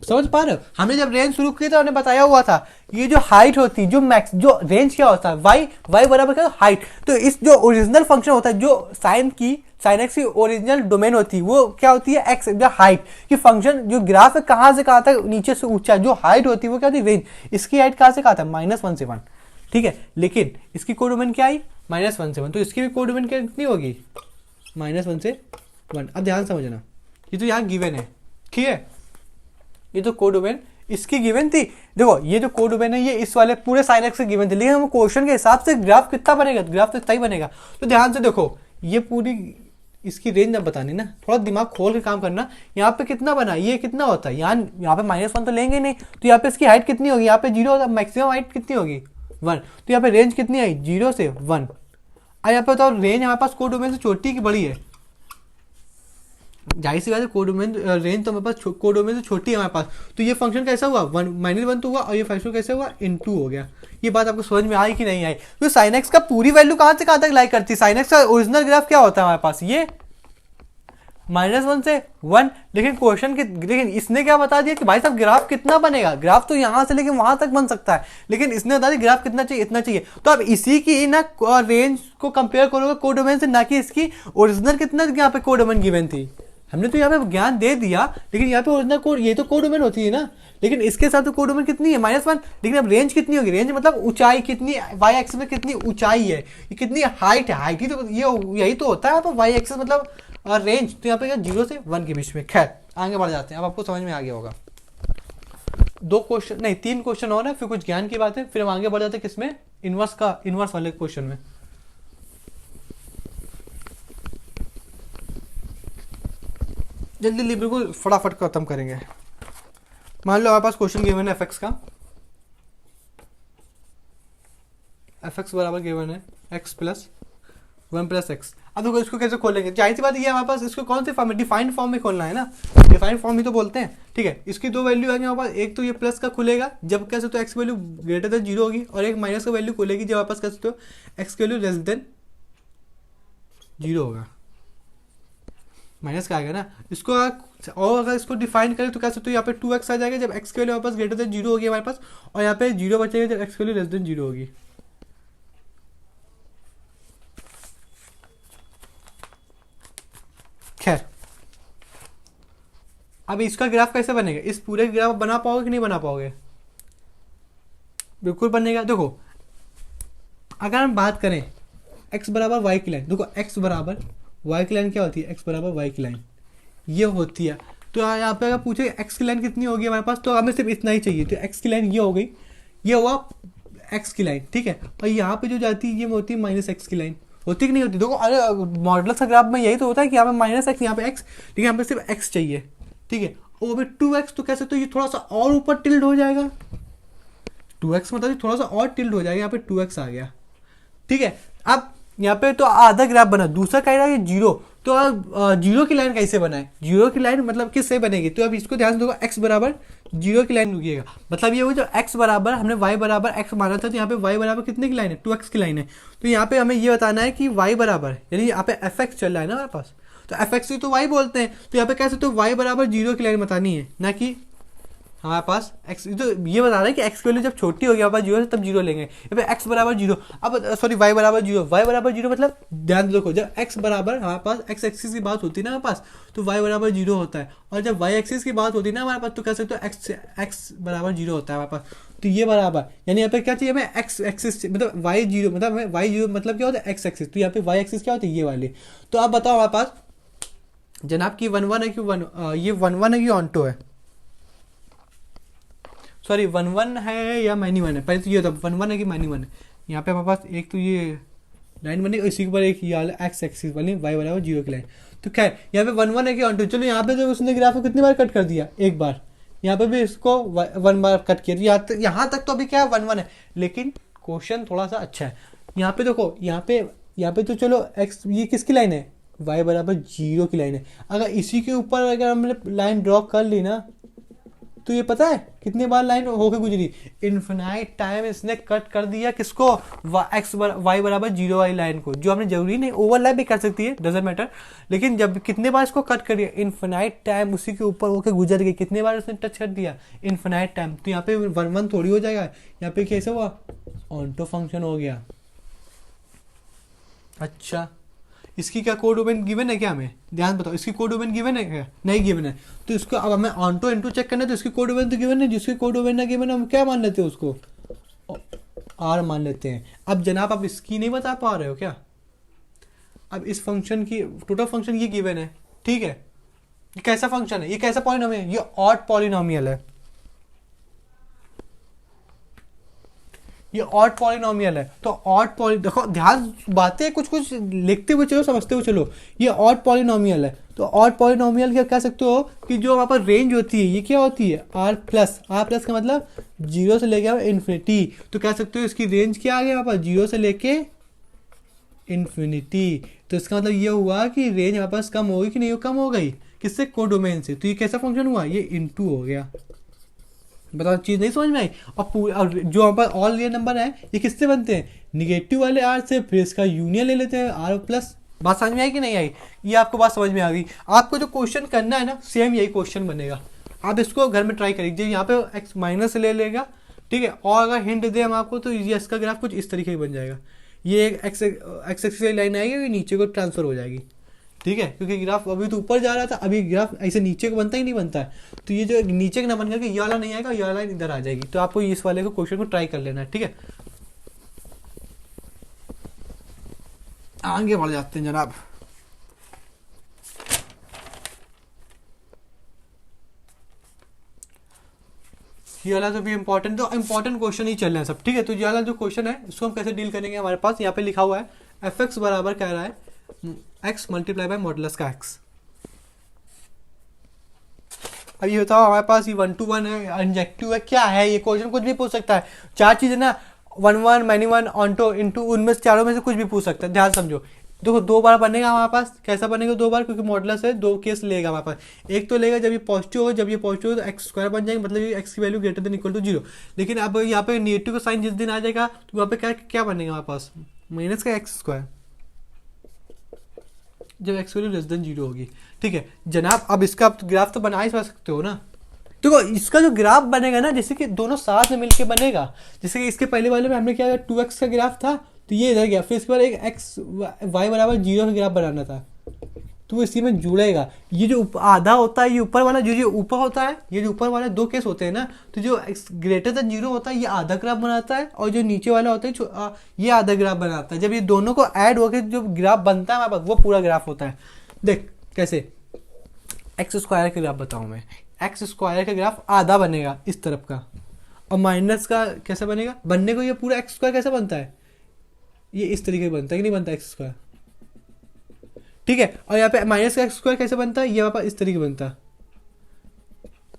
समझ पा रहे हो, हमने जब रेंज शुरू की था हमने बताया हुआ था ये जो हाइट होती है, जो मैक्स जो रेंज क्या होता है वाई बराबर क्या हाइट। तो इस जो ओरिजिनल फंक्शन होता है, जो साइन एक्स की ओरिजिनल डोमेन होती है वो क्या होती है एक्स, जो हाइट की फंक्शन जो ग्राफ है कहाँ से कहाँ तक नीचे से ऊंचा जो हाइट होती है वो क्या होती है रेंज। इसकी हाइट कहाँ से कहाँ तक -1 से 1, ठीक है। लेकिन इसकी कोड डोमेन क्या आई -1 से 1, तो इसकी भी कोड डोमेन कितनी होगी -1 से 1। अब ध्यान समझना, ये तो यहाँ गिवन है, ठीक है, ये तो कोड डोमेन इसकी गिवन थी। देखो ये जो कोड डोमेन है ये इस वाले पूरे साइन एक्स से गिवन थी, लेकिन हम क्वेश्चन के हिसाब से ग्राफ कितना बनेगा, ग्राफ तो इतना ही बनेगा। तो ध्यान से देखो ये पूरी इसकी रेंज अब बतानी ना, थोड़ा दिमाग खोल के काम करना। यहाँ पे कितना बना, ये कितना होता है, यहाँ पे -1 तो लेंगे नहीं, तो यहाँ पे इसकी हाइट कितनी होगी, यहाँ पे 0 होता है, मैक्सिमम हाइट कितनी होगी 1। तो यहाँ पे रेंज कितनी आई 0 से 1। और यहाँ पे बताओ रेंज हमारे पास कोड डोमेन से छोटी की बड़ी है, जाहिर सी बात है कोड डोमेन रेंज तो हमारे पास कोड डोमेन से छोटी है हमारे पास। तो ये फंक्शन कैसा हुआ -1 तो हुआ, और ये फंक्शन कैसे हुआ *2 हो गया। ये बात आपको समझ में आई कि नहीं आई। तो साइन एक्स का पूरी वैल्यू कहाँ से कहाँ तक लाई करती है, साइन एक्स का ओरिजिनल ग्राफ क्या होता है हमारे पास ये -1 से 1। लेकिन इसने क्या बता दिया कि भाई साहब ग्राफ कितना बनेगा, ग्राफ तो यहाँ से लेके वहां तक बन सकता है, लेकिन इसने बता दिया ग्राफ कितना चाहिए, इतना चाहिए। तो अब इसी की ना रेंज को कंपेयर करोगे कोड डोमेन से, ना कि इसकी ओरिजिनल कितना यहाँ पे कोड डोमेन गिवन थी। हमने तो यहाँ पे ज्ञान दे दिया, लेकिन यहाँ पे ओरिजिनल कोड ये तो कोड डोमेन होती है ना, लेकिन इसके साथ तो कोड डोमेन कितनी है -1। लेकिन अब रेंज कितनी होगी, रेंज मतलब ऊंचाई कितनी, वाई एक्सिस में कितनी ऊंचाई है, ये कितनी हाइट है, हाइट ही तो ये यही तो होता है तो वाई एक्सिस मतलब रेंज। तो यहाँ पे 0 से 1 के बीच में। खैर आगे बढ़ जाते हैं, अब आपको समझ में आ गया होगा। 2 क्वेश्चन नहीं 3 क्वेश्चन और है, फिर कुछ ज्ञान की बात है, फिर हम आगे बढ़ जाते हैं किसमें, इनवर्स वाले क्वेश्चन में। जल्दी बिल्कुल फटाफट खत्म करेंगे। मान लो हमारे पास क्वेश्चन गिवन है एफ का, एफ बराबर गिवन है x + 1 + x। अब देखो इसको कैसे खोलेंगे, जाहिर सी बात ये हमारे पास इसको कौन से फॉर्म में, डिफाइंड फॉर्म में खोलना है ना, डिफाइंड फॉर्म ही तो बोलते हैं, ठीक है। इसकी 2 वैल्यू आएंगे हमारे पास, एक तो ये प्लस का खुलेगा जब कैसे तो x वैल्यू >0 होगी, और एक माइनस का वैल्यू खुलेगी जब हमारे पास कैसे तो x वैल्यू <0 होगा। माइनस का आएगा ना, इसको और अगर इसको डिफाइन करें तो कैसे तो यहाँ पे 2x आ जाएगा जब x की वैल्यू हमारे पास >0 होगी हमारे पास, और यहाँ पे 0 बचेगा जब x की वैल्यू <0 होगी। खैर अब इसका ग्राफ कैसे बनेगा, इस पूरे ग्राफ बना पाओगे कि नहीं बना पाओगे, बिल्कुल बनेगा। देखो अगर हम बात करें x बराबर y की लाइन, देखो x बराबर y की लाइन क्या होती है, x बराबर y की लाइन ये होती है। तो यहाँ पे अगर पूछे x की लाइन कितनी होगी हमारे पास, तो हमें सिर्फ इतना ही चाहिए। तो x की लाइन ये हो गई, ये हुआ x की लाइन, ठीक है। और यहाँ पे जो जाती है ये होती है माइनस x की लाइन, होती कि नहीं होती। देखो अरे मॉडुलस का ग्राफ में यही तो होता है कि यहाँ पे माइनस एक्स, यहाँ पे x, लेकिन यहाँ पे सिर्फ x चाहिए, ठीक है। और वो भी 2x, तो कैसे, तो ये थोड़ा सा और ऊपर टिल्ड हो जाएगा। 2x मतलब थोड़ा सा और टिल्ड हो जाएगा, यहाँ पे 2x आ गया, ठीक है। अब यहाँ पे तो आधा ग्राफ बना, दूसरा कह रहा है जीरो, तो अब जीरो की लाइन कैसे बनाए, जीरो की लाइन मतलब किससे बनेगी। तो अब इसको ध्यान से देखो, x बराबर जीरो की लाइन रुकिएगा, मतलब ये हुआ जो x बराबर हमने y बराबर x माना था, तो यहाँ पे y बराबर कितने की लाइन है, 2x की लाइन है। तो यहाँ पे हमें ये बताना है कि y बराबर, यानी यहाँ पे fx चल रहा है ना हमारे पास, तो fx को तो y बोलते हैं, तो यहाँ पे कैसे, तो y बराबर जीरो की लाइन बतानी है, ना कि हमारे पास x, तो ये बता रहा है कि x की वैल्यू जब छोटी होगी हमारे पास जीरो से, तब जीरो लेंगे। यहाँ पे x बराबर जीरो, अब सॉरी y बराबर जीरो, y बराबर जीरो मतलब ध्यान देखो, जब x बराबर हमारे पास x एक्सिस की बात होती है ना हमारे पास, तो y बराबर जीरो होता है, और जब y एक्सिस की बात होती है ना हमारे पास, तो कह सकते हो x बराबर जीरो होता है हमारे पास। तो ये बराबर, यानी यहाँ पे क्या चाहिए हमें, x एक्सिस मतलब y जीरो, मतलब हमें y जीरो मतलब क्या होता है, x एक्सिस, तो यहाँ पे y एक्सिस क्या होती है, ये वाली। तो आप बताओ हमारे पास जनाब की 1 1 है कि ये 1 1 है कि ऑन्टो है, सॉरी 1 1 है या मैनी 1 है, पहले तो ये होता 1 1 है कि मैनी 1 है। यहाँ पे हमारे पास एक तो ये लाइन बनी, इसी के ऊपर एक ये एक्स एक्सिस वाली y बराबर जीरो की लाइन। तो खैर यहाँ पे 1 1 है कि ऑन टू, चलो यहाँ पे तो उसने ग्राफ को कितनी बार कट कर दिया, एक बार, यहाँ पे भी इसको 1 बार कट किया। यहाँ तक तो अभी क्या है 1 1 है, लेकिन क्वेश्चन थोड़ा सा अच्छा है। यहाँ पे देखो, यहाँ पे तो चलो x, ये किसकी लाइन है, y बराबर जीरो की लाइन है। अगर इसी के ऊपर अगर हमने लाइन ड्रॉ कर ली ना, तो ये पता है कितनी बार लाइन होकर गुजरी, इन्फिनाइट टाइम इसने कट कर दिया किसको, y बराबर जीरो वाली लाइन को, जो हमने जरूरी नहीं ओवरलैप भी कर सकती है, डजेंट मैटर, लेकिन जब कितने बार इसको कट कर दिया, इन्फिनाइट टाइम उसी के ऊपर होकर गुजर गई, कितने बार उसने टच कर दिया, इन्फिनाइट टाइम। तो यहाँ पे 1 1 थोड़ी हो जाएगा, यहाँ पे कैसे हुआ, ऑन्टो फंक्शन हो गया। अच्छा, इसकी क्या कोड डोमेन गिवन है क्या, हमें ध्यान बताओ, इसकी कोड डोमेन गिवन है क्या, नहीं गिवन है। तो इसको अब हमें ऑन्टो इनटू चेक करना है, तो इसकी कोड डोमेन तो गिवन है, जिसकी कोड डोमेन ना गिवन है हम क्या मान लेते हैं उसको, आर मान लेते हैं। अब जनाब आप इसकी नहीं बता पा रहे हो क्या, अब इस फंक्शन की टोटल फंक्शन ये गिवन है, ठीक है, ये कैसा फंक्शन है, ये कैसा पॉलिनोमियल है, ये ऑड पॉलिनोमियल है, ये ऑड पॉलिनोमियल है। तो ऑड पॉली, देखो ध्यान बातें कुछ कुछ लिखते हुए चलो, समझते हुए चलो, ये ऑड पॉलिनोमियल है। तो ऑड पॉलिनोमियल क्या कह सकते हो कि जो वहाँ पर रेंज होती है ये क्या होती है, आर प्लस का मतलब जीरो से लेके इन्फिनिटी। तो कह सकते हो इसकी रेंज क्या आ गया वहाँ पर, जीरो से लेके इन्फिनिटी। तो इसका मतलब ये हुआ कि रेंज हमारे पास कम होगी कि नहीं, कम हो गई, किससे, कोडोमेन से। तो ये कैसा फंक्शन हुआ, ये इनटू हो गया। बताओ चीज नहीं समझ में आई। और जो हमारे पास ऑल रियल नंबर है ये किससे बनते हैं, निगेटिव वाले आर से, फिर इसका यूनियन ले लेते हैं आर प्लस। बात समझ में आई कि नहीं आई, ये आपको बात समझ में आ गई। आपको जो क्वेश्चन करना है ना, सेम यही क्वेश्चन बनेगा, आप इसको घर में ट्राई करिए। यहाँ पे एक्स माइनस ले लेगा, ठीक है, और अगर हिंट दे हम आपको तो ये इसका ग्राफ कुछ इस तरीके का बन जाएगा। ये एक एक्स एक्सिस की लाइन आएगी, ये नीचे को ट्रांसफर हो जाएगी, ठीक है, क्योंकि ग्राफ अभी तो ऊपर जा रहा था, अभी ग्राफ ऐसे नीचे को बनता ही नहीं बनता है। तो ये जो नीचे का ना बन करके ये वाला नहीं आएगा, ये वाला इधर आ जाएगी। तो आपको इस वाले को क्वेश्चन को ट्राई कर लेना है, ठीक है। आगे बढ़ जाते हैं जनाब। ये वाला तो भी इंपॉर्टेंट, तो इंपॉर्टेंट क्वेश्चन ही चल रहे हैं सब, ठीक है। तो ये वाला जो क्वेश्चन है इसको हम कैसे डील करेंगे, हमारे पास यहाँ पे लिखा हुआ है एफ एक्स बराबर कह रहा है x मल्टीप्लाई बाय मॉडुलस का x। अब ये बताओ हमारे पास ये 1 to 1 है, इंजेक्टिव है, क्या है ये, क्वेश्चन कुछ भी पूछ सकता है। चार चीजें ना, 1 1 मैनी 1 ऑन्टो इनटू, उनमें से चारों में से कुछ भी पूछ सकता है। ध्यान समझो, देखो 2 बार बनेगा हमारे पास, कैसा बनेगा 2 बार, क्योंकि मॉडुलस है, 2 केस लेगा हमारे पास। एक तो लेगा जब ये पॉजिटिव हो, जब ये पॉजिटिव हो तो एक्स स्क्वायर बन जाएगा, मतलब ये x की value greater than equal to 0। लेकिन अब यहाँ पे नेगेटिव का साइन जिस दिन आ जाएगा तो वहाँ पे क्या बनेगा हमारे पास, माइनस का एक्स स्क्वायर, जब एक्स वैल्यू लेस देन 0 होगी, ठीक है जनाब। अब इसका आप ग्राफ तो बना ही सकते हो ना। देखो इसका जो ग्राफ बनेगा ना, जैसे कि दोनों साथ में मिलके बनेगा, जैसे कि इसके पहले वाले में हमने क्या 2x का ग्राफ था, तो ये इधर गया, फिर इसके बाद एक x y बराबर 0 का ग्राफ बनाना था, तो वो इसी में जुड़ेगा। ये जो आधा होता है, ये ऊपर वाला जो ऊपर होता है, ये जो ऊपर वाला दो केस होते हैं ना, तो जो ग्रेटर देन जीरो होता है ये आधा ग्राफ बनाता है, और जो नीचे वाला होता है ये आधा ग्राफ बनाता है। जब ये दोनों को ऐड होकर जो ग्राफ बनता है हमारे पास, वो पूरा ग्राफ होता है। देख कैसे, एक्स स्क्वायर का ग्राफ बताऊँ मैं। एक्स स्क्वायर का ग्राफ आधा बनेगा इस तरफ का, और माइनस का कैसे बनेगा, बनने को ये पूरा एक्स स्क्वायर कैसे बनता है, ये इस तरीके से बनता है कि नहीं बनता एक्स स्क्वायर, ठीक है। और यहाँ पे माइनस का एक्स स्क्वायर कैसे बनता है, ये यहाँ पर इस तरीके बनता है।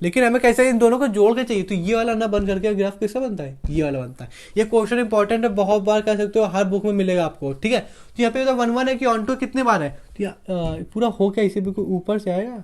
लेकिन हमें कैसे इन दोनों को जोड़ के चाहिए, तो ये वाला ना बन करके ग्राफ कैसे बनता है, ये वाला बनता है। ये क्वेश्चन इंपॉर्टेंट है, बहुत बार कर सकते हो, हर बुक में मिलेगा आपको, ठीक है। तो यहाँ पे तो 1 1 है कि ऑन टू कितने बार है, तो पूरा हो क्या इसे बिल्कुल ऊपर से आएगा,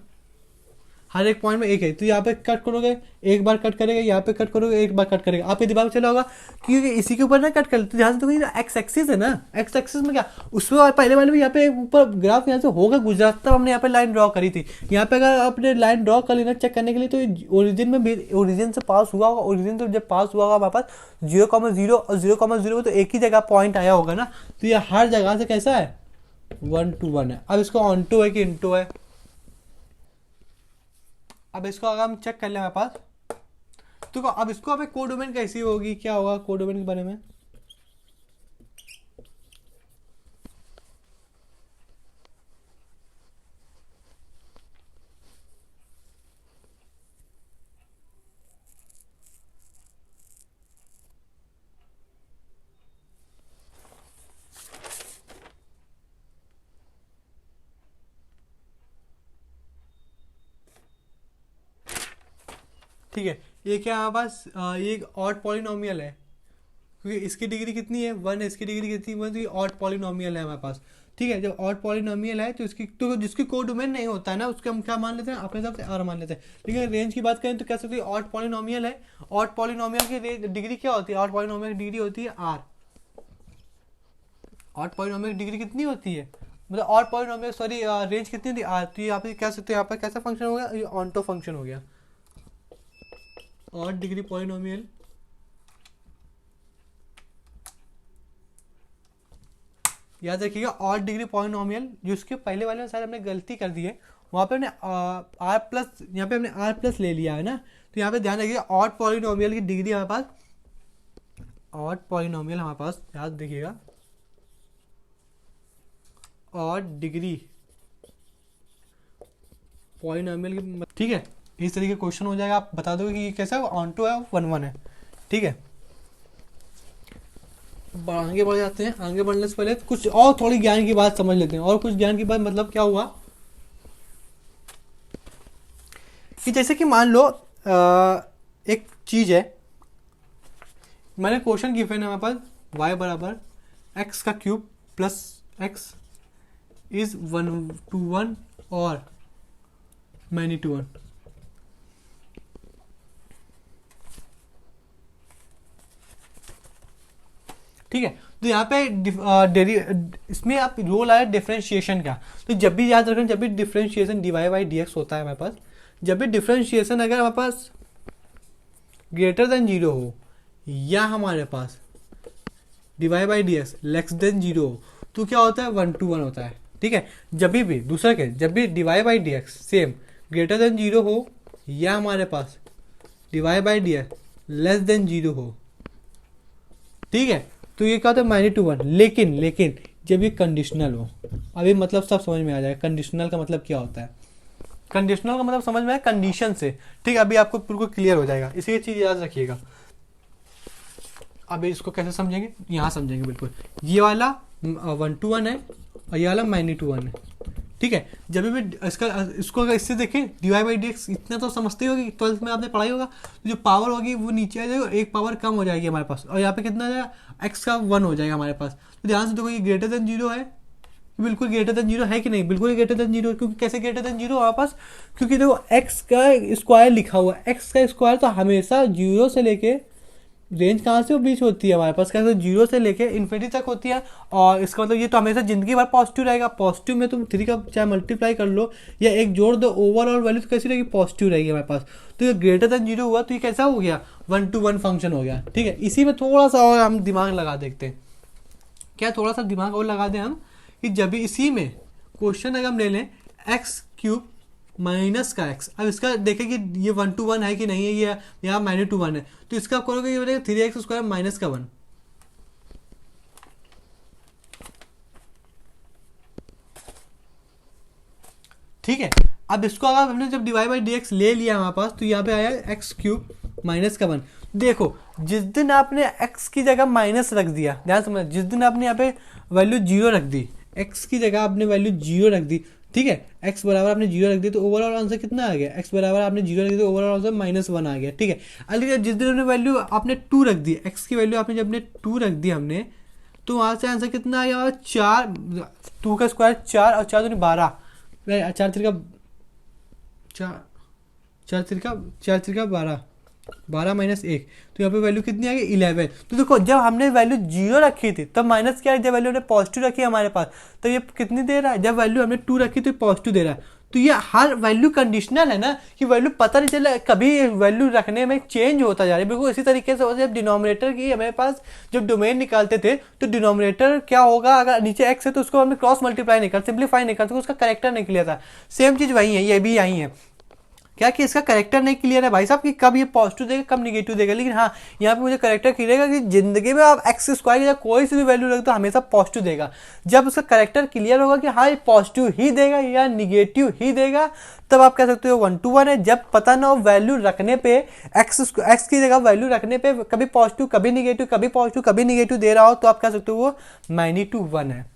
हर एक पॉइंट में एक है। तो यहाँ पे कट करोगे, एक बार कट करेगा, यहाँ पे कट करोगे, एक बार कट करेगा। आपके दिमाग में चला होगा क्योंकि इसी के ऊपर ना कट कर, तो ध्यान से तो एक्स एक्सिस है ना, एक्स एक्सिस में क्या उसमें पहले वाले में यहाँ पे ऊपर ग्राफ यहाँ से होगा गुजराता, हमने यहाँ पे लाइन ड्रॉ करी थी। यहाँ पे अगर आपने लाइन ड्रॉ कर लेना चेक करने के लिए, तो ओरिजिन में भी ओरिजिन से पास हुआ होगा, ओरिजिन से जब पास हुआ होगा हमारे पास 0,0 और 0,0 तो एक ही जगह पॉइंट आया होगा ना। तो ये हर जगह से कैसा है 1 to 1 है। अब इसको ऑन टू है कि इन टू है, अब इसको अगर हम चेक कर लें हमारे पास, तो अब इसको हमें कोडोमेन कैसी होगी, क्या होगा कोडोमेन के बारे में। ठीक है, ये क्या हमारे पास ये एक ऑड पॉलिनोमियल है, क्योंकि इसकी डिग्री कितनी है 1 है, इसकी डिग्री कितनी है 1, तो ये ऑड पॉलिनोमियल है हमारे पास। ठीक है, जब ऑड पॉलिनोमियल है तो इसकी तो जिसकी कोडोमेन नहीं होता है ना, उसके हम क्या मान लेते हैं अपने हिसाब से आर मान लेते हैं। लेकिन रेंज की बात करें तो कह सकते हैं ऑड पॉलिनोमियल है, ऑड पॉलिनोमियल की डिग्री क्या होती है, ऑड पॉलिनोमियल की डिग्री होती है आर। ऑड पॉलिनोमियल की डिग्री कितनी होती है, मतलब ऑड पॉलिनोमियल सॉरी रेंज कितनी होती है आर। तो यहाँ पे कह सकते हैं यहाँ पर कैसा फंक्शन हो गया, ये ऑन्टो फंक्शन हो गया, ऑड डिग्री पॉलिनोमियल। याद रखिएगा ऑड डिग्री पॉलिनोमियल, जो उसके पहले वाले में शायद हमने गलती कर दी है, वहाँ पे हमने आर प्लस, यहाँ पे हमने आर प्लस ले लिया है ना। तो यहाँ पे ध्यान रखिएगा ऑड पॉलिनोमियल की डिग्री हमारे पास, ऑड पॉलिनोमियल हमारे पास याद रखिएगा ऑड डिग्री पॉलिनोमियल की, ठीक है। इस तरीके क्वेश्चन हो जाएगा, आप बता दोगे कि ये कैसा ऑन टू है 1 1 है, ठीक है। आगे बढ़ जाते हैं, आगे बढ़ने से पहले कुछ और थोड़ी ज्ञान की बात समझ लेते हैं। और कुछ ज्ञान की बात मतलब क्या हुआ कि जैसे कि मान लो एक चीज है, मैंने क्वेश्चन गिवन है हमारे पास y बराबर x का cube plus x is 1 to 1 और मैनी टू 1। ठीक है, तो यहाँ पे इसमें आप रोल आया डिफरेंशिएशन का। तो जब भी याद रखें, जब भी डिफरेंशिएशन dy बाई dx होता है हमारे पास, जब भी डिफरेंशिएशन अगर हमारे पास ग्रेटर देन 0 हो या हमारे पास dy by dx less than 0 हो, तो क्या होता है 1 to 1 होता है। ठीक है, जब भी दूसरा के जब भी dy by dx same greater than 0 हो या हमारे पास dy by dx less than 0 हो, ठीक है, तो ये क्या होता है मैनी टू 1। लेकिन जब ये कंडीशनल हो, अभी मतलब सब समझ में आ जाएगा कंडीशनल का मतलब क्या होता है। कंडीशनल का मतलब समझ में आया कंडीशन से, ठीक है, अभी आपको बिल्कुल क्लियर हो जाएगा। इसी चीज याद रखिएगा। अभी इसको कैसे समझेंगे, यहाँ समझेंगे बिल्कुल। ये वाला 1 to 1 है और ये वाला मैनी टू 1 है, ठीक है। जब भी इसको अगर इससे देखें dy बाई dx, इतना तो समझते ही होगी, 12th में आपने पढ़ाई होगा। तो जो पावर होगी वो नीचे आ जाएगी, एक पावर कम हो जाएगी हमारे पास, और यहाँ पे कितना आ जाएगा x का 1 हो जाएगा हमारे पास। तो ध्यान से देखो ये ग्रेटर देन 0 है, बिल्कुल ग्रेटर देन 0 है कि नहीं, बिल्कुल ग्रेटर देन 0। क्योंकि कैसे ग्रेटर देन 0 हमारे पास, क्योंकि देखो x का स्क्वायर लिखा हुआ है, x का स्क्वायर तो हमेशा 0 से लेके रेंज कहाँ से वो बीच होती है हमारे पास, कैसे 0 से लेके इन्फिनिटी तक होती है। और इसका मतलब ये तो हमेशा जिंदगी भर पॉजिटिव रहेगा। पॉजिटिव में तुम 3 का चाहे मल्टीप्लाई कर लो या एक जोड़ दो, ओवरऑल वैल्यू तो कैसी रहेगी, पॉजिटिव रहेगी हमारे पास। तो ये ग्रेटर देन 0 हुआ तो ये कैसा हो गया 1 to 1 फंक्शन हो गया, ठीक है। इसी में थोड़ा सा और हम दिमाग लगा देखते हैं, क्या थोड़ा सा दिमाग और लगा दें हम कि जब भी इसी में क्वेश्चन अगर हम ले लें एक्स क्यूब माइनस का एक्स। अब इसका देखें कि ये 1 to 1 है कि नहीं है, ये यहाँ -2 1 है, तो इसका आप करोगे ये बनेगा 3x² माइनस का 1। ठीक है, अब इसको अगर हमने जब डिवाइड बाई डी एक्स ले लिया हमारे पास, तो यहाँ पे आया एक्स क्यूब माइनस का 1। देखो जिस दिन आपने x की जगह माइनस रख दिया, ध्यान समझ, जिस दिन आपने यहाँ पे वैल्यू 0 रख दी, x की जगह आपने वैल्यू 0 रख दी, ठीक है, x बराबर आपने 0 रख दी, तो ओवरऑल आंसर कितना आ गया, x बराबर आपने 0 रख दी तो ओवरऑल आंसर -1 आ गया। ठीक है, अगर जिस दिन आपने वैल्यू आपने 2 रख दी, x की वैल्यू आपने जब 2 रख दी हमने, तो वहाँ से आंसर कितना आ गया, 4, 2 का स्क्वायर 4 और 4 दूनी 12, 4 तिरका 12, 12 माइनस 1, तो यहाँ पे वैल्यू कितनी आ गई 11। तो देखो जब हमने वैल्यू 0 रखी थी तब माइनस क्या है, जब वैल्यू हमने पॉजिटिव रखी है हमारे पास तो ये कितनी दे रहा है, जब वैल्यू हमने 2 रखी तो पॉजिटिव दे रहा है। तो ये हर वैल्यू कंडीशनल है ना, कि वैल्यू पता नहीं चला कभी वैल्यू रखने में चेंज होता जा रहा है। बिल्कुल इसी तरीके से जब डिनोमिनेटर की हमारे पास जब डोमेन निकालते थे तो डिनोमिनेटर क्या होगा, अगर नीचे एक्स है तो उसको हमने क्रॉस मल्टीप्लाई नहीं कर, सिंप्लीफाई नहीं कर सकते, उसका करेक्टर नहीं क्लियर था। सेम चीज़ वही है, ये भी यही है क्या कि इसका करेक्टर नहीं क्लियर है भाई साहब, कि कब ये पॉजिटिव देगा कब निगेटिव देगा। लेकिन हाँ यहाँ पे मुझे करेक्टर क्लियर है कि जिंदगी में आप एक्स स्क्वायर की कोई सी भी वैल्यू रख दो हमेशा पॉजिटिव देगा। जब उसका करेक्टर क्लियर होगा कि हाँ ये पॉजिटिव ही देगा या निगेटिव ही देगा, तब आप कह सकते हो 1 to 1 है। जब पता ना हो वैल्यू रखने पे एक्स की जगह वैल्यू रखने पे कभी पॉजिटिव कभी निगेटिव कभी पॉजिटिव कभी निगेटिव दे रहा हो, तो आप कह सकते हो वो -1 है,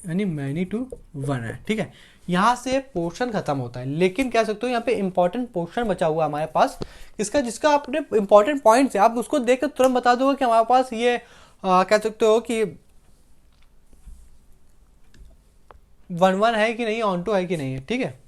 यानी -1 है। ठीक है, यहाँ से पोर्शन खत्म होता है, लेकिन कह सकते हो यहाँ पे इंपॉर्टेंट पोर्शन बचा हुआ हमारे पास, इसका जिसका आपने इंपॉर्टेंट पॉइंट्स है आप उसको देख कर तुरंत बता दोगे कि हमारे पास ये कह सकते हो कि 1 1 है कि नहीं, ऑन टू है कि नहीं है। ठीक है,